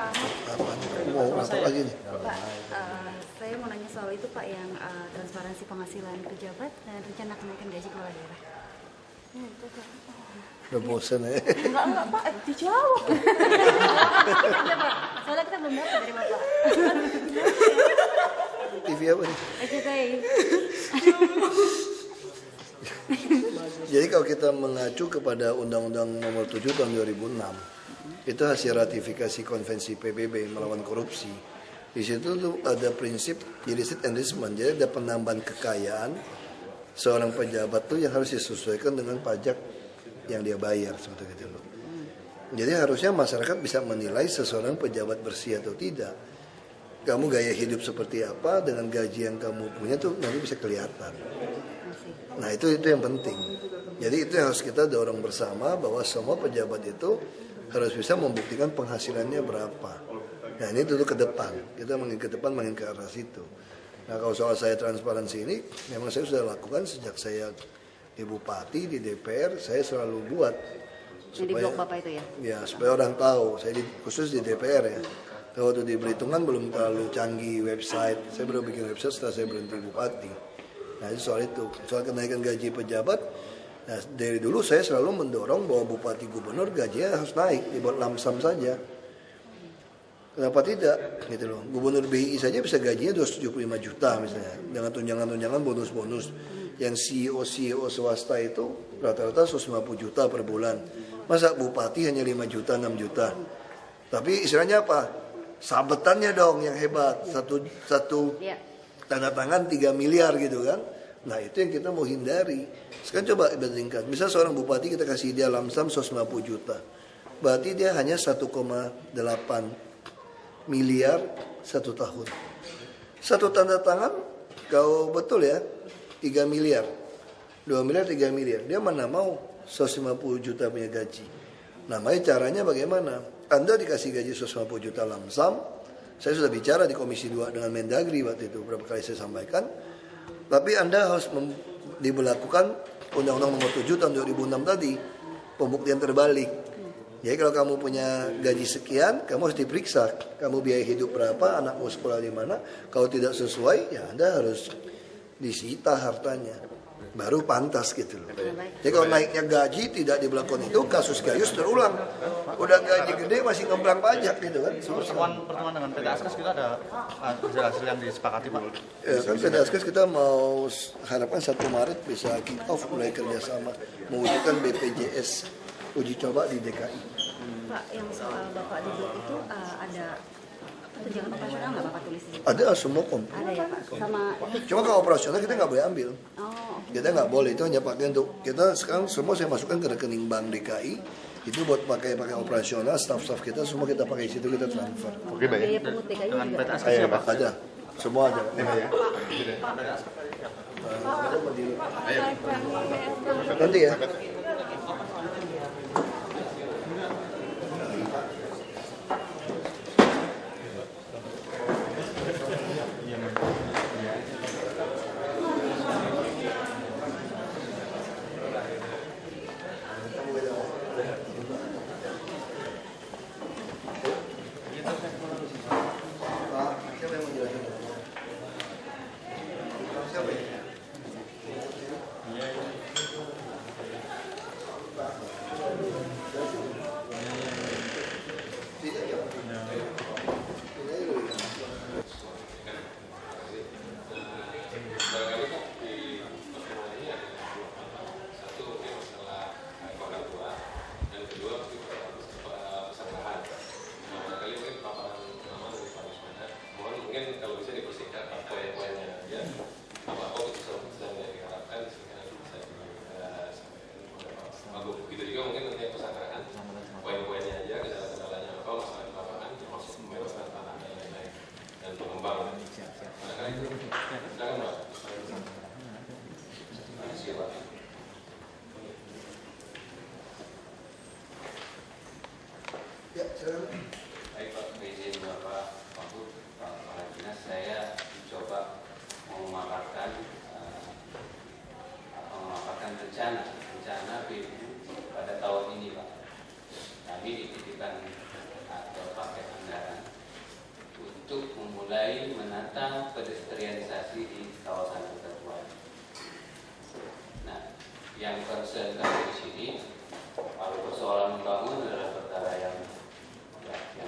Pak Ahmad. Apa mau lapor lagi nih? Pak, saya mau nanya soal itu Pak, yang transparansi penghasilan pejabat dan rencana kenaikan gaji kepala daerah. Udah bosan ya? Enggak Pak, dijawab. Ada Pak, soalnya kita belum dapat dari Bapak. TV apa nih? RCTI. Jadi kalau kita mengacu kepada Undang-Undang Nomor 7 Tahun 2006, itu hasil ratifikasi Konvensi PBB melawan korupsi. Di situ tuh ada prinsip illicit enrichment, jadi ada penambahan kekayaan seorang pejabat tuh yang harus disesuaikan dengan pajak yang dia bayar seperti itu loh. Jadi harusnya masyarakat bisa menilai seseorang pejabat bersih atau tidak. Kamu gaya hidup seperti apa dengan gaji yang kamu punya tuh nanti bisa kelihatan. Nah itu yang penting. Jadi itu yang harus kita dorong bersama, bahwa semua pejabat itu harus bisa membuktikan penghasilannya berapa. Nah ini duduk ke depan, kita makin ke depan makin ke arah situ. Nah kalau soal saya transparansi ini, memang saya sudah lakukan sejak saya di Bupati, di DPR, saya selalu buat. Yang di blog Bapak itu ya? Ya supaya orang tahu, saya khusus di DPR ya. Kalau waktu di Belitung kan belum terlalu canggih website, saya baru bikin website setelah saya berhenti Bupati. Nah itu soal kenaikan gaji pejabat. Nah dari dulu saya selalu mendorong bahwa Bupati Gubernur gajinya harus naik, dibuat lamsam saja. Kenapa tidak? Gitu loh. Gubernur BI saja bisa gajinya 275 juta misalnya, dengan tunjangan-tunjangan bonus-bonus. Yang CEO swasta itu rata-rata 150 juta per bulan. Masa Bupati hanya 5 juta, 6 juta. Tapi istilahnya apa? Sabetannya dong yang hebat. Satu tanda tangan 3 miliar gitu kan. Nah itu yang kita mau hindari. Sekarang coba bandingkan. Misal seorang bupati kita kasih dia lamsam 150 juta. Berarti dia hanya 1,8 miliar 1 tahun. Satu tanda tangan, kau betul ya, 3 miliar. 2 miliar, 3 miliar. Dia mana mau 150 juta punya gaji. Namanya caranya bagaimana? Anda dikasih gaji 150 juta lamsam. Saya sudah bicara di Komisi 2 dengan Mendagri waktu itu, berapa kali saya sampaikan. Tapi Anda harus diberlakukan Undang-Undang Nomor 7 Tahun 2006 tadi, pembuktian terbalik. Jadi kalau kamu punya gaji sekian, kamu harus diperiksa. Kamu biaya hidup berapa, anakmu sekolah di mana. Kalau tidak sesuai, ya Anda harus disita hartanya. Baru pantas gitu loh. Jadi kalau naiknya gaji tidak diberlakukan itu, kasus Gayus terulang. Udah gaji gede masih ngebrang pajak gitu kan. Pertemuan dengan PT Askes kita ada hasil yang disepakati Pak. Ya kan PT Askes kita mau harapkan 1 Maret bisa kick off mulai kerjasama mewujudkan BPJS uji coba di DKI. Pak, yang soal Bapak di blog itu ada tunjangan operasional nggak Bapak tulis di situ? Ada semua Ada ya Pak, sama Cuma kalau operasional kita nggak boleh ambil. okay. Kita nggak boleh, itu hanya pakai untuk kita sekarang semua saya masukkan ke rekening bank DKI. Itu buat pakai operasional, staff kita semua kita pakai situ, kita transfer. Oke Pak ya. Biaya pungut DKI Dengan juga PT ada. Askes ya Pak. Ada, semua ada. Nanti ya. Ya, Baik Pak, izin Bapak Wagub, Pak Kepala Dinas, saya coba memaparkan rencana BU pada tahun ini Pak. Kami dititipkan atau pakai anggaran tentang pedestrianisasi di kawasan Kota Tua. Nah, yang concern kami di sini, kalau persoalan membangun adalah perkara yang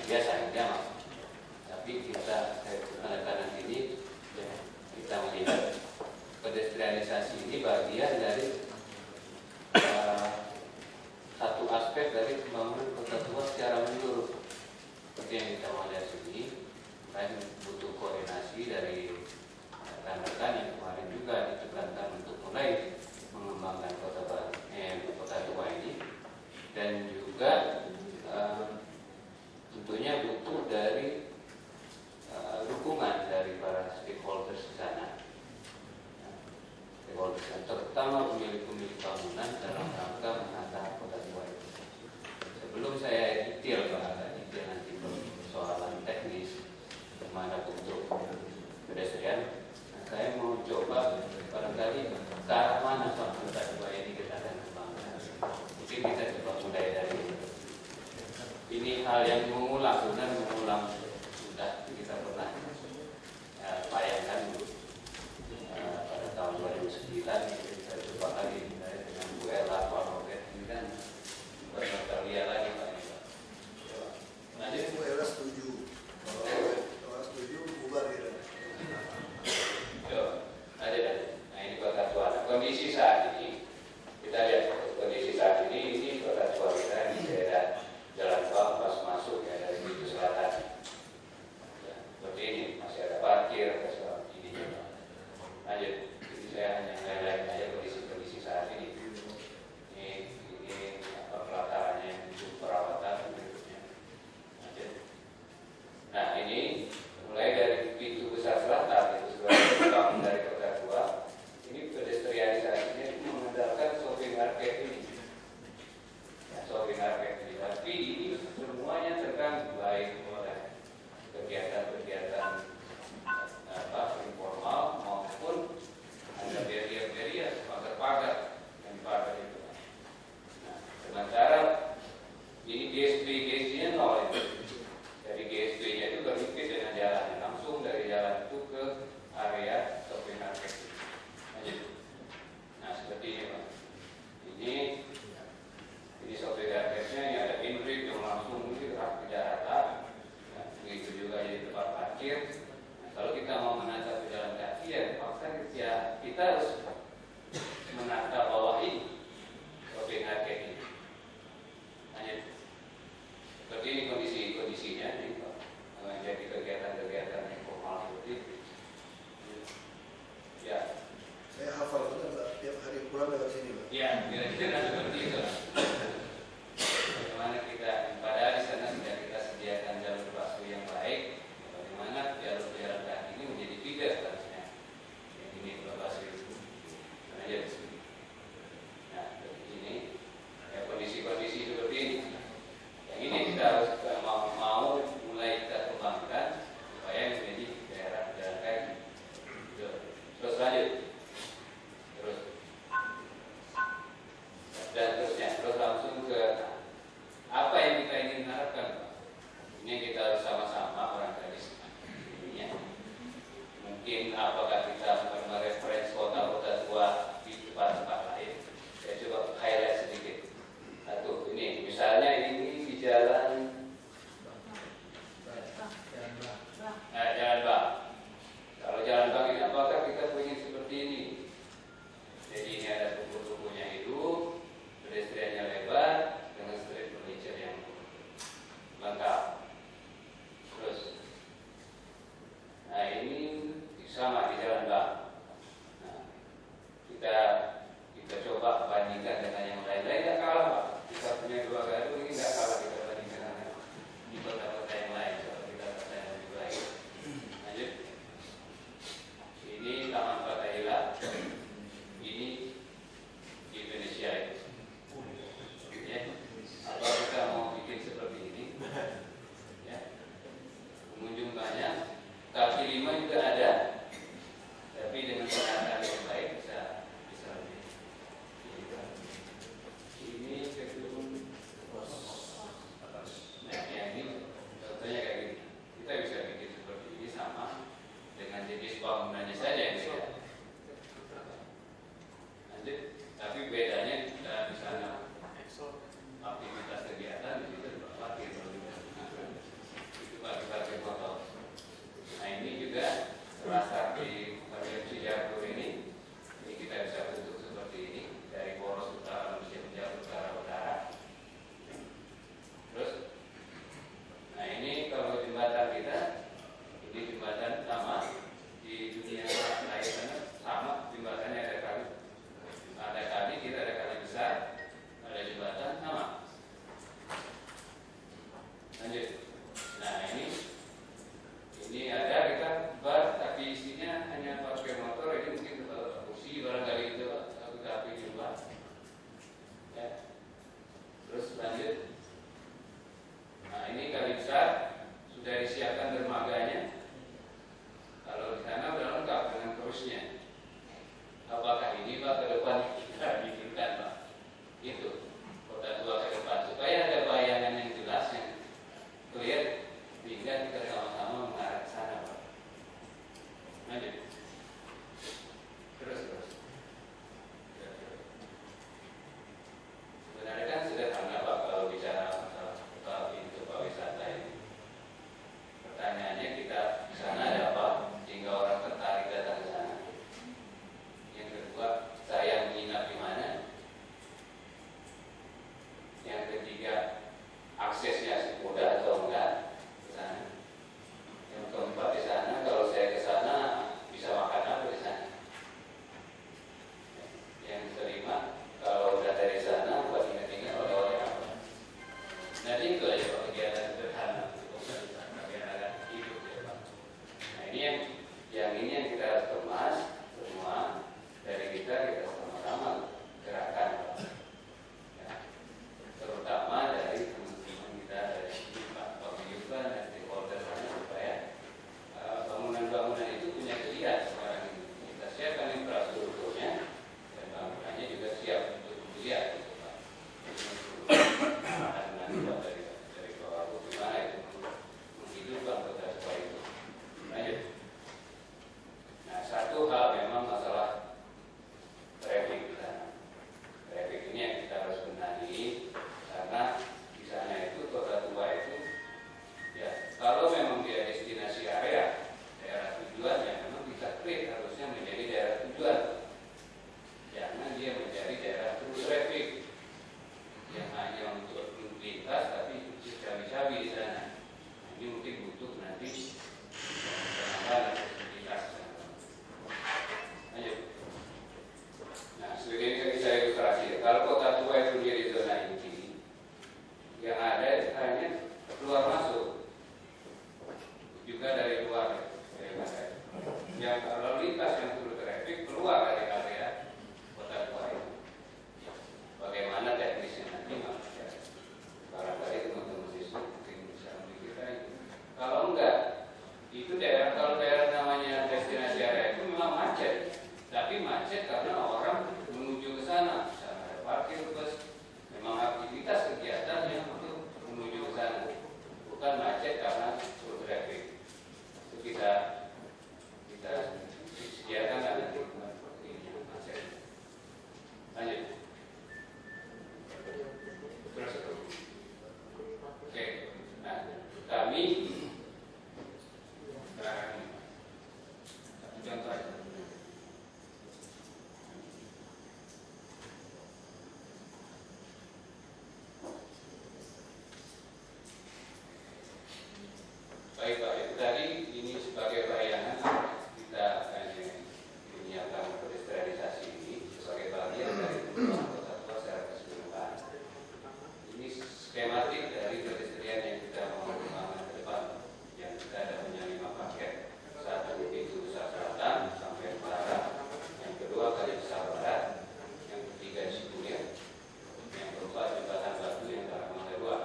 biasa, yang gampang. Tapi kita penekanan ini kita melihat pedestrianisasi ini bagian dari satu aspek dari pembangunan Kota Tua secara menyeluruh. Seperti yang kita mau lihat sini, kan butuh koordinasi dari rekan-rekan yang kemarin juga ditekankan untuk mulai mengembangkan Kota Tua ini, dan juga tentunya butuh dari dukungan dari para stakeholders di sana, stakeholders yang terutama pemilik-pemilik bangunan dalam rangka menata Kota Tua itu. Sebelum saya detail nanti persoalan teknis kemana bentuk pedestrian, saya mau coba barangkali ke arah mana Pak Kota Tua ini kita akan kembangkan. Mungkin kita coba mulai dari ini hal yang mengulang sudah kita pernah bayangkan pada tahun 2009 kita coba lagi dengan Bu Ella Pak Robert ini kan bernotaria lagi Pak. Nanti Bu Ella setuju. Kalau setuju bubar gitu. Nah ini Kota Tua. Kondisi saat ini kita lihat kondisi saat ini Kota Tua kita di daerah Jalan Tol pas masuk ya dari pintu selatan. Ya, seperti ini masih ada parkir, ada ini. Lanjut. Jadi saya hanya highlight aja kondisi saat kami sekarang ini. Satu contoh aja. Baik Pak, itu tadi ini sebagai bayangan kita hanya menyiapkan pedestrianisasi ini sebagai bagian dari pembangunan kota secara keseluruhan. Ini skematik dari pedestrian yang kita mau kembangkan ke depan, yang kita ada punya 5 paket. Satu pintu besar selatan sampai barat, yang kedua kali besar barat, yang ketiga Cikunir, yang keempat jembatan batu yang arah Mangga 2.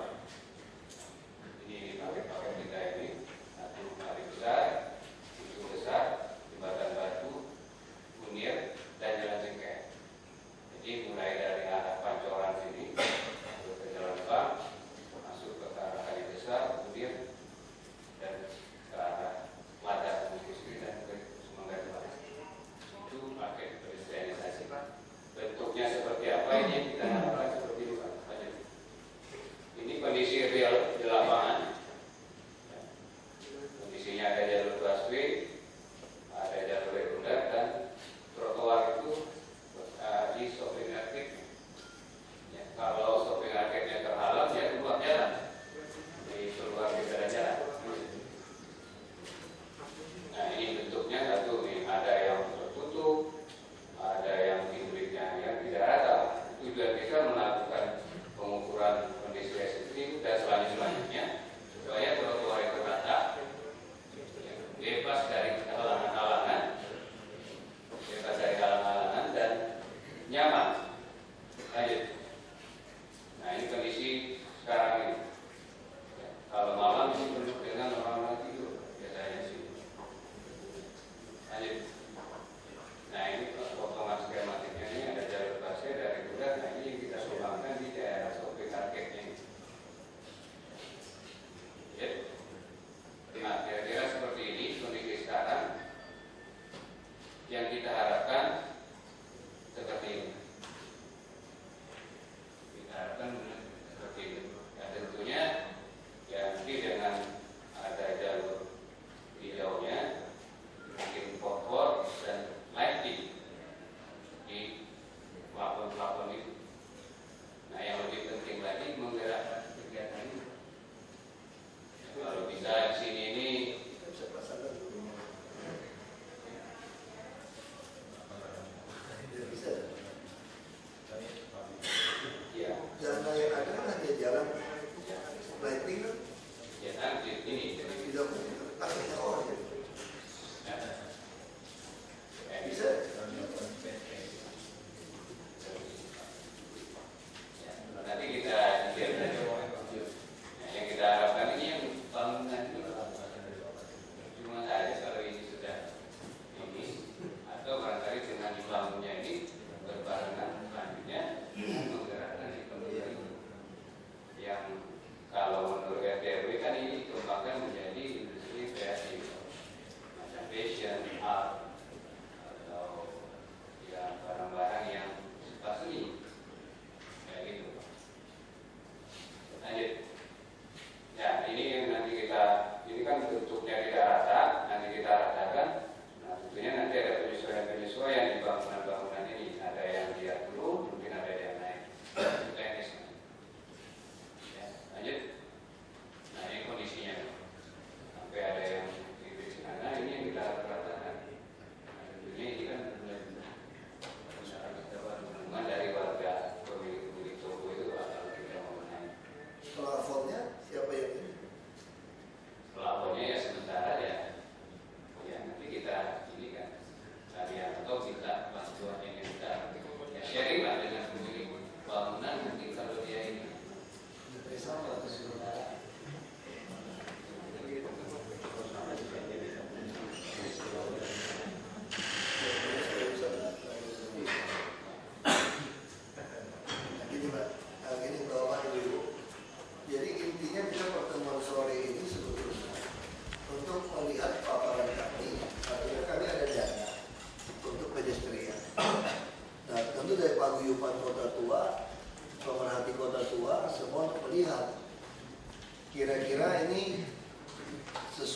Ini paket-paket kita ini. Satu kali besar, pintu besar, jembatan batu, Kunir, dan jalan Cengkeh. Jadi mulai dari arah Pancoran sini ke Jalan Bank, masuk ke arah Kali Besar, Kunir, dan ke arah Lada, Bukit dan ke Semangga 2. Itu pakai pedestrianisasi. Bentuknya seperti apa ini yang kita harapkan seperti ini Pak. Ini kondisi real di lapangan. Kondisinya ada jalur busway, ada jalur reguler, dan trotoar itu di shopping arcade. Ya, kalau shopping arcade-nya terhalang, ya keluar jalan, di keluar di jalan. Nah ini bentuknya satu, nih ada yang tertutup, ada yang hibridnya yang tidak rata. Itu juga bisa melakukan pengukuran kondisi sensitif dan selanjutnya supaya trotoar itu rata, bebas dari halangan-halangan, dan nyaman. Lanjut. Nah ini kondisi sekarang ini. Ya, kalau malam ini penuh dengan orang-orang tidur biasanya sih. Lanjut. Nah ini potongan skematiknya ini ada jalur busway dari Kudat. Nah ini yang kita sumbangkan di daerah shopping arcade-nya ini. Ya. Nah kira-kira seperti ini kondisi sekarang. Yang kita harapkan seperti ini. Kita harapkan seperti ini. Dan tentunya ya nanti dengan ada jalur hijaunya, mungkin port dan lighting di plafon-plafon itu. Nah yang lebih penting lagi menggerakkan kegiatan ini. Kalau bisa di sini ini ya, Jalan yang ada kan hanya jalan lighting kan, ya nanti ini tidak akhirnya orang ya. Bisa. Nanti kita lihat saja. Nah, yang kita harapkan ini yang bangunan ini cuma saja kalau ini sudah ini atau barangkali dengan dibangunnya ini berbarengan selanjutnya menggerakkan ekonomi yang kalau menurut RT RW kan ini dikembangkan menjadi industri kreatif.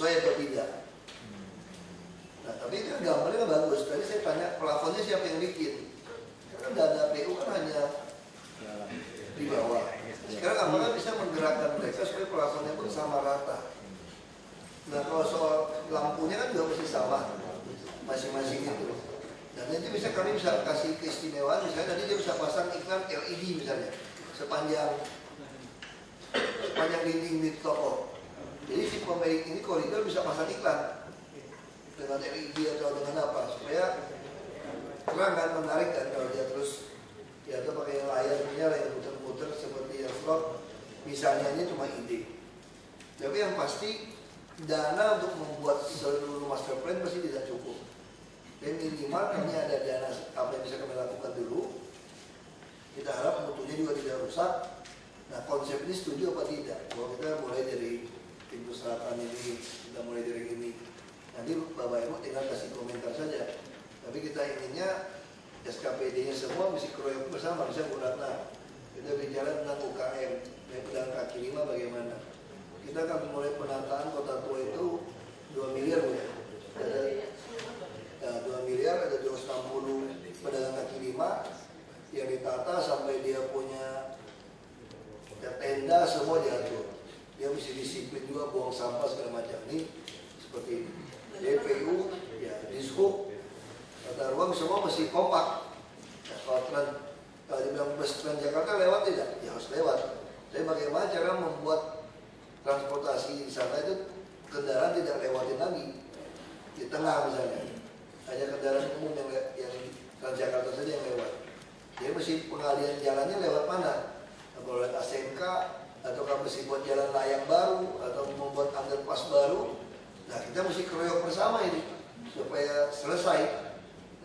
sesuai atau tidak. Nah tapi kan gambarnya bagus. Tadi saya tanya plafonnya siapa yang bikin? Karena dana PU kan hanya di bawah. Sekarang apakah bisa menggerakkan mereka supaya plafonnya pun sama rata? Nah kalau soal lampunya kan juga masih sama masing-masing itu. Dan nanti kami bisa kasih keistimewaan, misalnya nanti dia bisa pasang iklan LED misalnya sepanjang dinding di toko. Jadi si pemilik ini koridor bisa pasang iklan dengan LED atau dengan apa supaya terang kan, menarik kan kalau dia terus ya atau pakai layar punya yang muter-muter seperti yang vlog misalnya ini cuma ide. Tapi yang pasti dana untuk membuat seluruh master plan pasti tidak cukup. Dan minimal kami ada dana apa yang bisa kami lakukan dulu. Kita harap mutunya juga tidak rusak. Nah konsep ini setuju apa tidak? Kalau kita mulai dari pintu selatan ini, kita mulai dari ini. Nanti Bapak Ibu tinggal kasih komentar saja. Tapi kita inginnya SKPD-nya semua mesti kroyok bersama, bisa Buratna. Kita bicara tentang UKM, dan kaki lima bagaimana. Kita akan mulai penataan kota tua itu 2 miliar ya. Ada 2 miliar, ada 260 pedagang kaki lima yang ditata sampai dia punya tenda semua diatur. Dia mesti disiplin juga buang sampah segala macam ini seperti ini. DPU, ya Dishub, tata ruang semua mesti kompak. Nah, kalau dibilang bus Transjakarta lewat tidak? Ya harus lewat. Tapi bagaimana cara membuat transportasi di sana itu kendaraan tidak lewatin lagi di tengah misalnya. Hanya kendaraan umum yang Transjakarta saja yang lewat. Jadi mesti pengalian jalannya lewat mana? Kalau lewat ASMK atau kalau mesti buat jalan layang baru atau membuat underpass baru. Nah kita mesti keroyok bersama ini supaya selesai.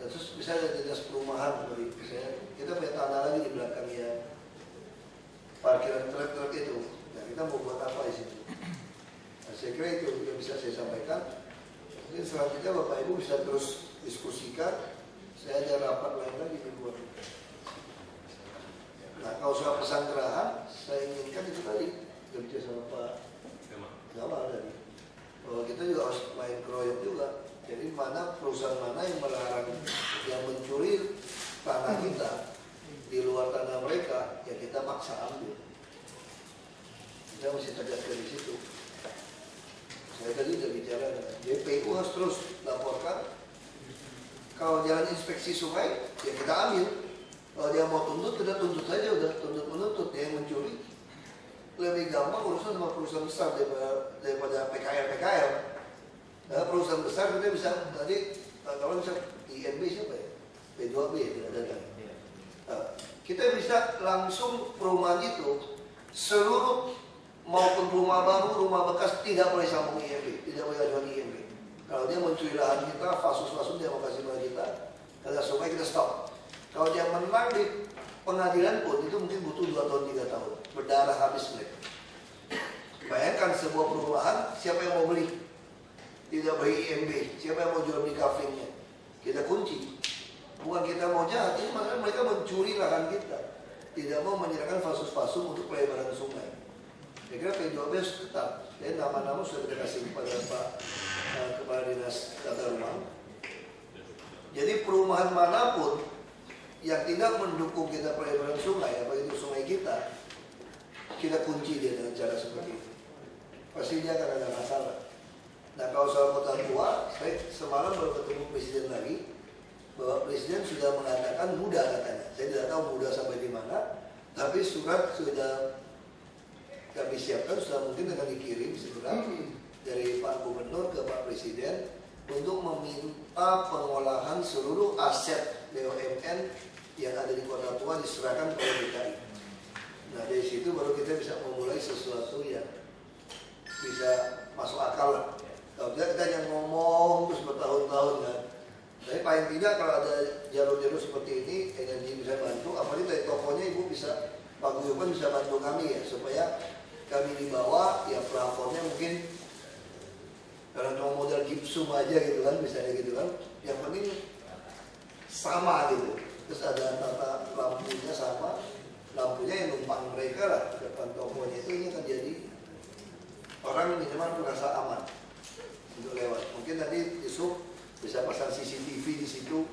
Dan terus bisa ada dinas perumahan seperti misalnya kita punya tanah lagi di belakangnya parkiran truk-truk itu. Nah kita mau buat apa di situ? Nah, saya kira itu yang bisa saya sampaikan. Mungkin selanjutnya Bapak Ibu bisa terus diskusikan. Saya ada rapat lain lagi di luar. Nah kalau soal pesanggerahan, saya inginkan itu tadi kerja sama Pak Jamal tadi. Bahwa kita juga harus main keroyok juga. Jadi mana perusahaan mana yang melarang, yang mencuri tanah kita di luar tanah mereka, ya kita paksa ambil. Kita mesti tegas dari situ. Saya tadi sudah bicara dengan DPU harus terus laporkan. Kalau jalan inspeksi sungai, ya kita ambil. Kalau dia mau tuntut, kita tuntut saja udah tuntut menuntut. Dia yang mencuri lebih gampang urusan sama perusahaan besar daripada PKL. Nah, perusahaan besar kita bisa tadi kalau bisa INB siapa ya? P2B tidak ada kan? Nah, kita bisa langsung perumahan itu seluruh maupun rumah baru, rumah bekas tidak boleh sambung INB, tidak boleh ajukan INB. Kalau dia mencuri lahan kita, fasus-fasus dia mau kasih pada kita, ada sungai kita stop. Kalau dia menang di pengadilan pun itu mungkin butuh 2 tahun 3 tahun, berdarah habis mereka. Bayangkan sebuah perumahan, siapa yang mau beli? Tidak beli IMB, siapa yang mau jual beli kaflingnya? Kita kunci. Bukan kita mau jahat, ini maksudnya mereka mencuri lahan kita. Tidak mau menyerahkan fasus-fasum untuk pelebaran sungai. Saya kira P2B harus tetap. Dan nama-nama sudah kita kasih kepada Pak Kepala Dinas Tata Ruang. Jadi perumahan manapun yang tidak mendukung kita pelebaran sungai, apa itu sungai kita kunci dia dengan cara seperti itu. Pasti dia akan ada masalah. Nah kalau soal kota tua, saya semalam baru ketemu Presiden lagi, bahwa Presiden sudah mengatakan mudah katanya. Saya tidak tahu mudah sampai di mana, tapi surat sudah kami siapkan, sudah mungkin akan dikirim segera dari Pak Gubernur ke Pak Presiden untuk meminta pengolahan seluruh aset BUMN yang ada di kota tua diserahkan kepada DKI. Nah dari situ baru kita bisa memulai sesuatu yang bisa masuk akal lah. Kalau tidak kita hanya ngomong terus bertahun-tahun kan. Tapi paling tidak kalau ada jalur-jalur seperti ini, energi bisa bantu. Apalagi dari tokonya Ibu bisa, Pak Guyuban bisa bantu kami ya, supaya kami di bawah, ya plafonnya mungkin kalau cuma modal gipsum aja gitu kan, misalnya gitu kan. Yang penting sama gitu. Terus ada tata lampunya sama, lampunya yang numpang mereka lah depan tokonya itu, ini akan jadi orang minimal merasa aman. sub bisa pasang CCTV di situ.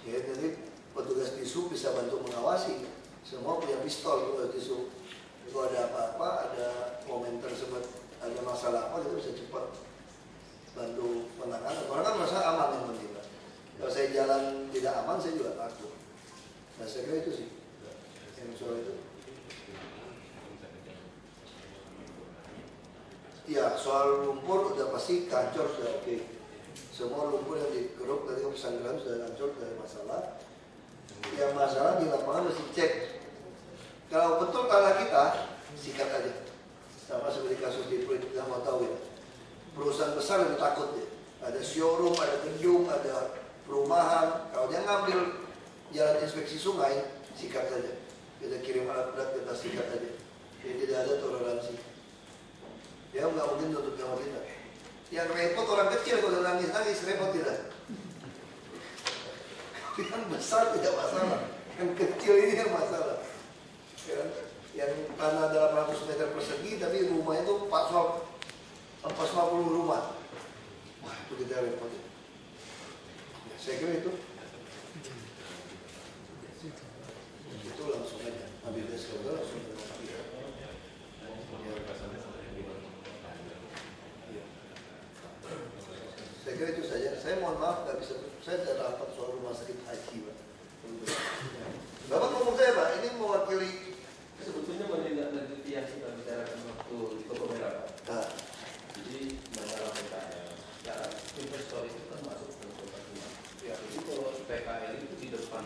Ya, jadi petugas di sub bisa bantu mengawasi. Semua punya pistol petugas di sub. Kalau ada apa-apa, ada momen tersebut, ada masalah apa, itu bisa cepat bantu penanganan. Orang kan merasa aman yang penting. Kalau saya jalan tidak aman, saya juga takut. Nah, saya kira itu sih yang soal itu. Ya, soal lumpur udah pasti kancor sudah oke. Semua lumpur yang dikeruk dari pesanggeran sudah kancor, tidak ada masalah. Yang masalah di lapangan mesti cek. Kalau betul tanah kita, sikat aja. Sama seperti kasus di Pluit, kita mau tahu ya. Perusahaan besar lebih takut ya. Ada showroom, ada gedung, ada perumahan. Kalau dia ngambil jalan inspeksi sungai, sikat saja. Kita kirim alat berat, kita sikat aja. Jadi tidak ada toleransi. Ya nggak mungkin tutup sama kita. Yang repot orang kecil kalau nangis-nangis, repot tidak. Yang besar tidak masalah. Yang kecil ini yang masalah. Yang tanah 800 meter persegi tapi rumah itu 450 rumah. Wah, itu kita repot. Ya, saya kira itu langsung aja ambil SKB langsung ya. Saya kira itu saja. Saya mohon maaf nggak bisa, saya tidak rapat soal rumah sakit haji, Pak. Bapak ngomong saya, Pak, ini mewakili. Sebetulnya menindaklanjuti yang kita bicarakan waktu di Toko Merah, Pak. Nah, Jadi masalah PKL, ya investor itu kan masuk ke kota. Ya, jadi kalau PKL itu di depan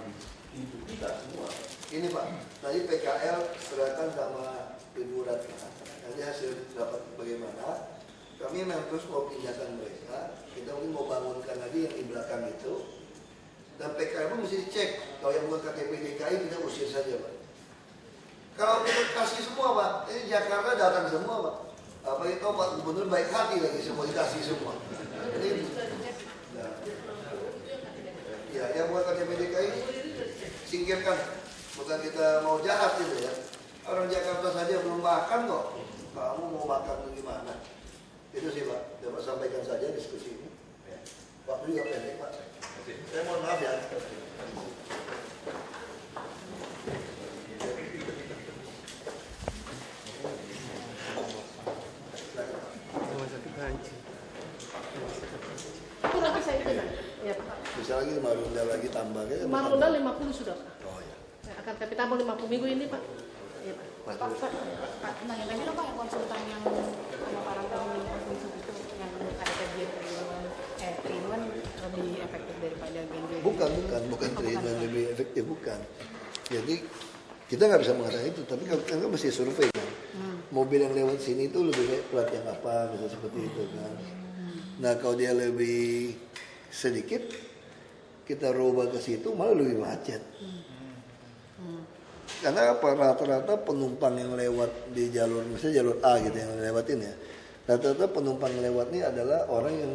pintu kita semua. ini Pak, tadi PKL serahkan sama Ibu Ratna. Nanti hasil dapat bagaimana? Kami memang terus mau pindahkan mereka. Kita mungkin mau bangunkan lagi yang di belakang itu. Dan PKL pun mesti dicek. Kalau yang buat KTP DKI kita usir saja, Pak. Kalau kita kasih semua, Pak, ini Jakarta datang semua, Pak. Apa itu Pak Gubernur baik hati lagi, semua dikasih semua. Jadi, ya, yang buat KTP DKI singkirkan. Bukan kita mau jahat gitu ya. Orang Jakarta saja belum makan kok. Kamu mau makan gimana? Itu sih Pak. Dapat sampaikan saja diskusi ini. Waktu juga pendek Pak. Saya mohon maaf ya. Itu nanti saya itu kan? Ya Pak. Bisa lagi Marunda lagi tambah kan? Marunda 50 sudah Pak. Oh ya. Akan tapi tambah 50 minggu ini Pak. Iya Pak. Pak, nanya dulu Pak yang konsultan yang sama para pemilik konsumsi itu yang ada kajian Trinuan lebih efektif daripada Genjo. Bukan treatment lebih efektif, bukan. Jadi kita nggak bisa mengatakan itu, tapi kan mesti survei kan. Mobil yang lewat sini itu lebih baik plat yang apa, bisa seperti itu kan. Nah kalau dia lebih sedikit, kita rubah ke situ malah lebih macet. Karena apa? Rata-rata penumpang yang lewat di jalur, misalnya jalur A gitu yang lewatin ya. Rata-rata penumpang lewat ini adalah orang yang